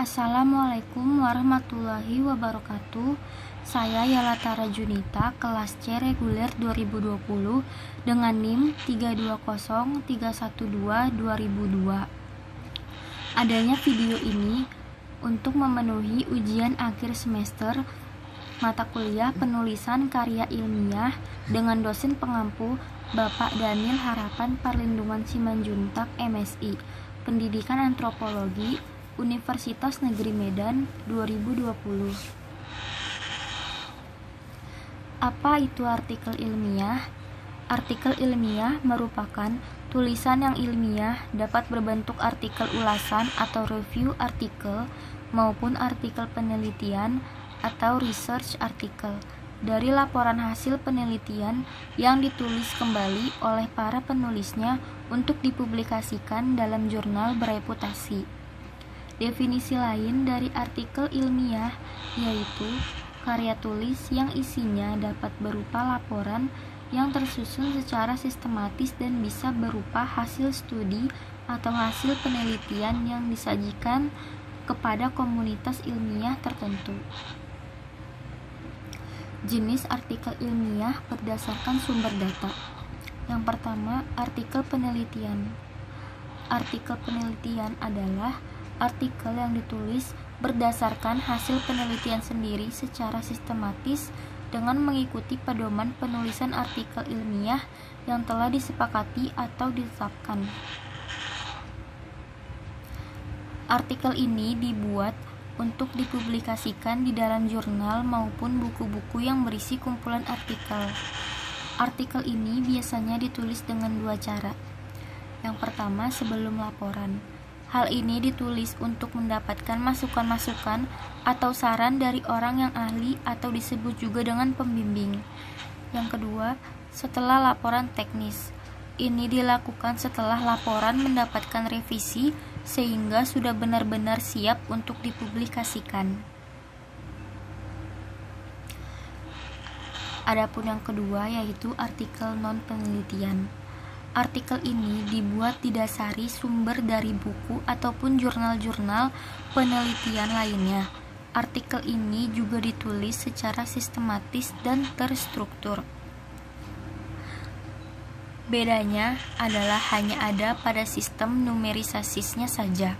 Assalamualaikum warahmatullahi wabarakatuh. Saya Yalatara Junita, kelas C reguler 2020 dengan NIM 320312-2002. Adanya video ini untuk memenuhi ujian akhir semester mata kuliah penulisan karya ilmiah dengan dosen pengampu Bapak Daniel Harapan Parlindungan Simanjuntak MSI, Pendidikan Antropologi, Universitas Negeri Medan 2020. Apa itu artikel ilmiah? Artikel ilmiah merupakan tulisan yang ilmiah, dapat berbentuk artikel ulasan atau review artikel maupun artikel penelitian atau research artikel dari laporan hasil penelitian yang ditulis kembali oleh para penulisnya untuk dipublikasikan dalam jurnal bereputasi. Definisi lain dari artikel ilmiah yaitu karya tulis yang isinya dapat berupa laporan yang tersusun secara sistematis dan bisa berupa hasil studi atau hasil penelitian yang disajikan kepada komunitas ilmiah tertentu. Jenis artikel ilmiah berdasarkan sumber data. Yang pertama, artikel penelitian. Artikel penelitian adalah artikel yang ditulis berdasarkan hasil penelitian sendiri secara sistematis dengan mengikuti pedoman penulisan artikel ilmiah yang telah disepakati atau ditetapkan. Artikel ini dibuat untuk dipublikasikan di dalam jurnal maupun buku-buku yang berisi kumpulan artikel. Artikel ini biasanya ditulis dengan dua cara. Yang pertama, sebelum laporan. Hal ini ditulis untuk mendapatkan masukan-masukan atau saran dari orang yang ahli atau disebut juga dengan pembimbing. Yang kedua, setelah laporan teknis. Ini dilakukan setelah laporan mendapatkan revisi sehingga sudah benar-benar siap untuk dipublikasikan. Adapun yang kedua yaitu artikel non-penelitian. Artikel ini dibuat didasari sumber dari buku ataupun jurnal-jurnal penelitian lainnya. Artikel ini juga ditulis secara sistematis dan terstruktur. Bedanya adalah hanya ada pada sistem numerisasinya saja.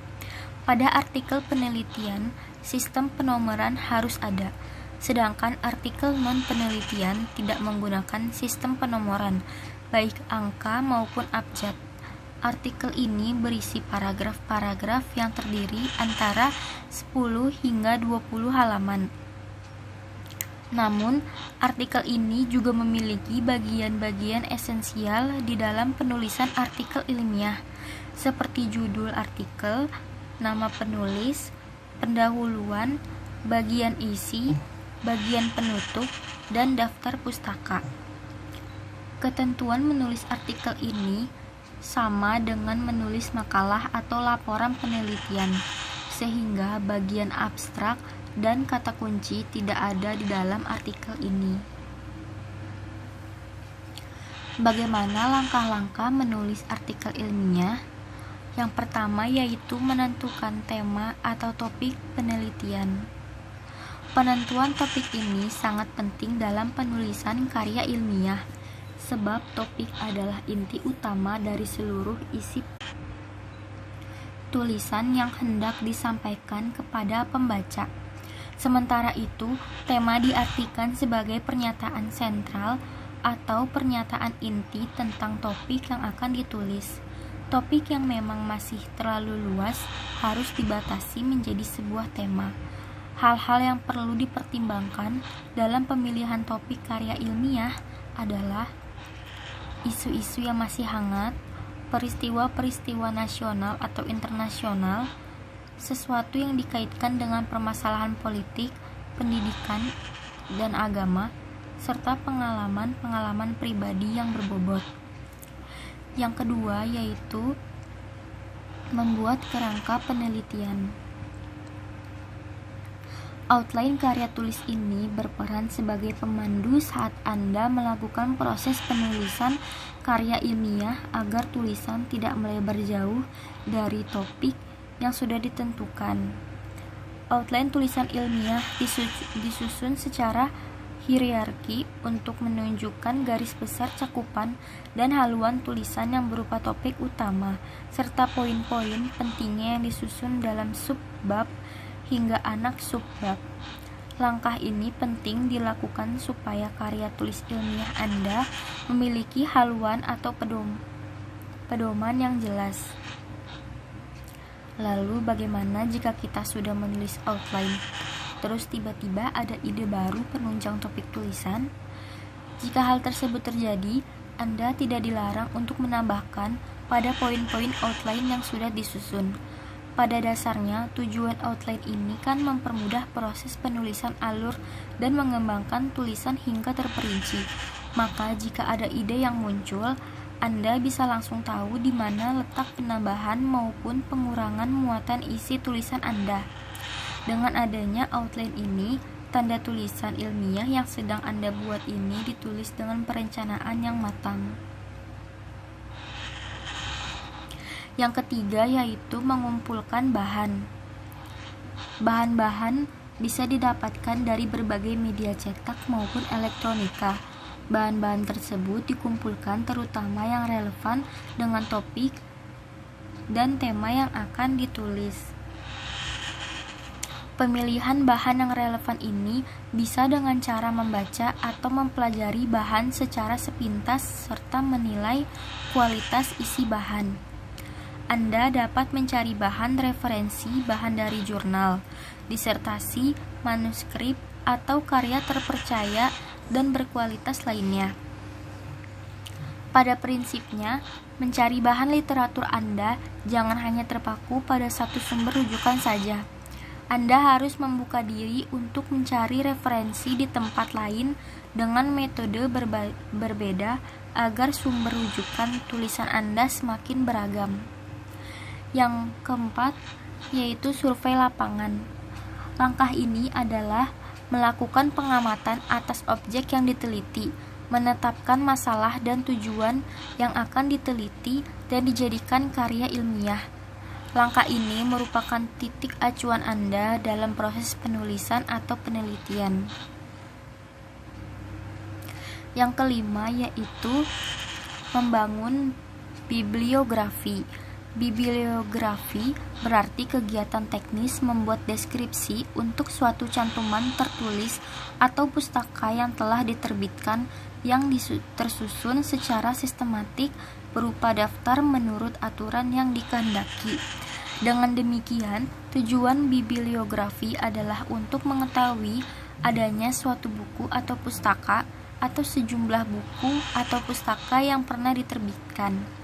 Pada artikel penelitian, sistem penomoran harus ada, sedangkan artikel non-penelitian tidak menggunakan sistem penomoran, baik angka maupun abjad. Artikel ini berisi paragraf-paragraf yang terdiri antara 10 hingga 20 halaman. Namun, artikel ini juga memiliki bagian-bagian esensial di dalam penulisan artikel ilmiah, seperti judul artikel, nama penulis, pendahuluan, bagian isi, bagian penutup, dan daftar pustaka. Ketentuan menulis artikel ini sama dengan menulis makalah atau laporan penelitian, sehingga bagian abstrak dan kata kunci tidak ada di dalam artikel ini. Bagaimana langkah-langkah menulis artikel ilmiah? Yang pertama yaitu menentukan tema atau topik penelitian. Penentuan topik ini sangat penting dalam penulisan karya ilmiah, sebab topik adalah inti utama dari seluruh isi tulisan yang hendak disampaikan kepada pembaca. Sementara itu, tema diartikan sebagai pernyataan sentral atau pernyataan inti tentang topik yang akan ditulis. Topik yang memang masih terlalu luas harus dibatasi menjadi sebuah tema. Hal-hal yang perlu dipertimbangkan dalam pemilihan topik karya ilmiah adalah isu-isu yang masih hangat, peristiwa-peristiwa nasional atau internasional, sesuatu yang dikaitkan dengan permasalahan politik, pendidikan, dan agama, serta pengalaman-pengalaman pribadi yang berbobot. Yang kedua yaitu membuat kerangka penelitian. Outline karya tulis ini berperan sebagai pemandu saat Anda melakukan proses penulisan karya ilmiah agar tulisan tidak melebar jauh dari topik yang sudah ditentukan. Outline tulisan ilmiah disusun secara hierarki untuk menunjukkan garis besar cakupan dan haluan tulisan yang berupa topik utama, serta poin-poin pentingnya yang disusun dalam subbab hingga anak subbab. Langkah ini penting dilakukan supaya karya tulis ilmiah Anda memiliki haluan atau pedoman yang jelas. Lalu bagaimana jika kita sudah menulis outline, terus tiba-tiba ada ide baru penunjang topik tulisan? Jika hal tersebut terjadi, Anda tidak dilarang untuk menambahkan pada poin-poin outline yang sudah disusun. Pada dasarnya, tujuan outline ini kan mempermudah proses penulisan alur dan mengembangkan tulisan hingga terperinci. Maka jika ada ide yang muncul, Anda bisa langsung tahu di mana letak penambahan maupun pengurangan muatan isi tulisan Anda. Dengan adanya outline ini, tanda tulisan ilmiah yang sedang Anda buat ini ditulis dengan perencanaan yang matang. Yang ketiga yaitu mengumpulkan bahan. Bahan-bahan bisa didapatkan dari berbagai media cetak maupun elektronika. Bahan-bahan tersebut dikumpulkan terutama yang relevan dengan topik dan tema yang akan ditulis. Pemilihan bahan yang relevan ini bisa dengan cara membaca atau mempelajari bahan secara sepintas serta menilai kualitas isi bahan. Anda dapat mencari bahan referensi bahan dari jurnal, disertasi, manuskrip, atau karya terpercaya dan berkualitas lainnya. Pada prinsipnya, mencari bahan literatur Anda jangan hanya terpaku pada satu sumber rujukan saja. Anda harus membuka diri untuk mencari referensi di tempat lain dengan metode berbeda agar sumber rujukan tulisan Anda semakin beragam. Yang keempat, yaitu survei lapangan. Langkah ini adalah melakukan pengamatan atas objek yang diteliti, menetapkan masalah dan tujuan yang akan diteliti dan dijadikan karya ilmiah. Langkah ini merupakan titik acuan Anda dalam proses penulisan atau penelitian. Yang kelima yaitu membangun bibliografi. Bibliografi berarti kegiatan teknis membuat deskripsi untuk suatu cantuman tertulis atau pustaka yang telah diterbitkan yang tersusun secara sistematik berupa daftar menurut aturan yang dikehendaki. Dengan demikian, tujuan bibliografi adalah untuk mengetahui adanya suatu buku atau pustaka atau sejumlah buku atau pustaka yang pernah diterbitkan.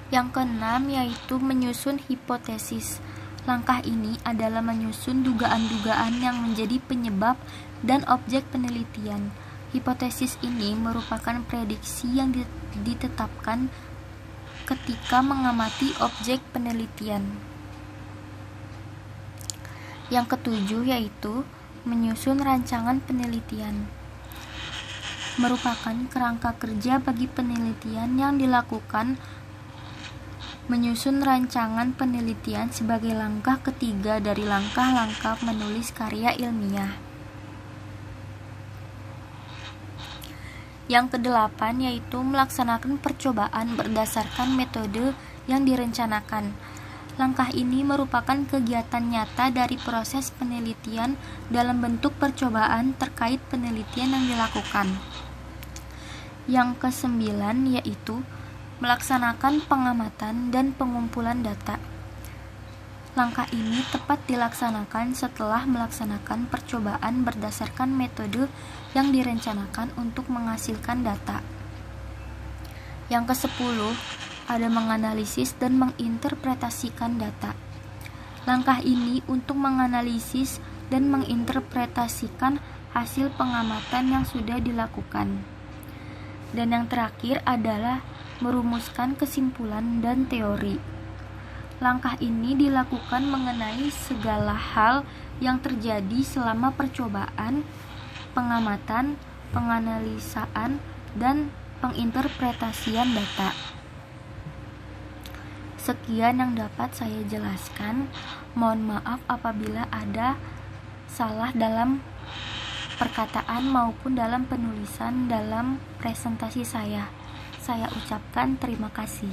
Yang keenam yaitu menyusun hipotesis. Langkah ini adalah menyusun dugaan-dugaan yang menjadi penyebab dan objek penelitian. Hipotesis ini merupakan prediksi yang ditetapkan ketika mengamati objek penelitian. Yang ketujuh yaitu menyusun rancangan penelitian. Merupakan kerangka kerja bagi penelitian yang dilakukan. Menyusun rancangan penelitian sebagai langkah ketiga dari langkah-langkah menulis karya ilmiah. Yang kedelapan yaitu melaksanakan percobaan berdasarkan metode yang direncanakan. Langkah ini merupakan kegiatan nyata dari proses penelitian dalam bentuk percobaan terkait penelitian yang dilakukan. Yang kesembilan yaitu melaksanakan pengamatan dan pengumpulan data. Langkah ini tepat dilaksanakan setelah melaksanakan percobaan berdasarkan metode yang direncanakan untuk menghasilkan data. Yang ke-10, ada menganalisis dan menginterpretasikan data. Langkah ini untuk menganalisis dan menginterpretasikan hasil pengamatan yang sudah dilakukan. Dan yang terakhir adalah merumuskan kesimpulan dan teori. Langkah ini dilakukan mengenai segala hal yang terjadi selama percobaan, pengamatan, penganalisaan, dan penginterpretasian data. Sekian yang dapat saya jelaskan. Mohon maaf apabila ada salah dalam perkataan maupun dalam penulisan dalam presentasi saya. Saya ucapkan terima kasih.